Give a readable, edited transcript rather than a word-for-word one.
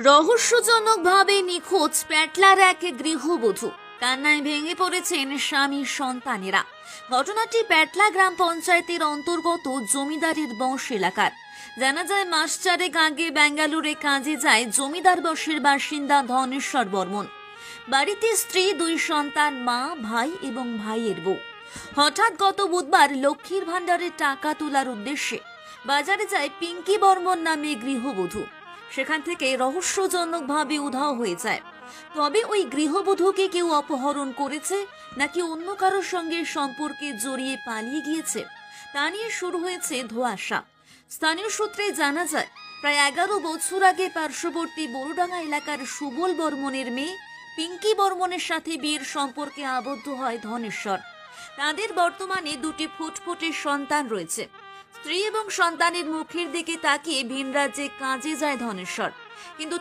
রহস্যজনকভাবে নিখোঁজ প্যাটলার এক গৃহবধূ। কান্নায় ভেঙে পড়েছেন স্বামী সন্তানেরা। ঘটনাটি প্যাটলা গ্রাম পঞ্চায়েতের অন্তর্গত জমিদারের বংশ এলাকার। জানা যায়, মাস চারেক আগে বেঙ্গালুরে কাজে যায় জমিদার বংশের বাসিন্দা ধনেশ্বর বর্মন। বাড়িতে স্ত্রী, দুই সন্তান, মা, ভাই এবং ভাইয়ের বউ। হঠাৎ গত বুধবার লক্ষ্মীর ভাণ্ডারের টাকা তোলার উদ্দেশ্যে বাজারে যায় পিঙ্কি বর্মন নামে গৃহবধূ। সেখান থেকে রহস্যজনকভাবে উধাও হয়ে যায়। তবে ওই গৃহবধূকে কেউ অপহরণ করেছে নাকি অন্য কারোর সঙ্গে সম্পর্কে জড়িয়ে পালিয়ে গিয়েছে, তা নিয়ে শুরু হয়েছে ধোঁয়াশা। স্থানীয় সূত্রে জানা যায়, প্রায় 11 বছর আগে পার্শ্ববর্তী বড়ডাঙ্গা এলাকার সুবল বর্মনের মেয়ে পিঙ্কি বর্মনের সাথে বিয়ের সম্পর্কে আবদ্ধ হয় ধনেশ্বর। তাদের বর্তমানে দুটি ফুটফুটে সন্তান রয়েছে। স্ত্রী এবং সন্তানের মুখের দিকে তাকিয়ে ভিন রাজ্যে কাজে যায় ধনেশ্বর, কিন্তু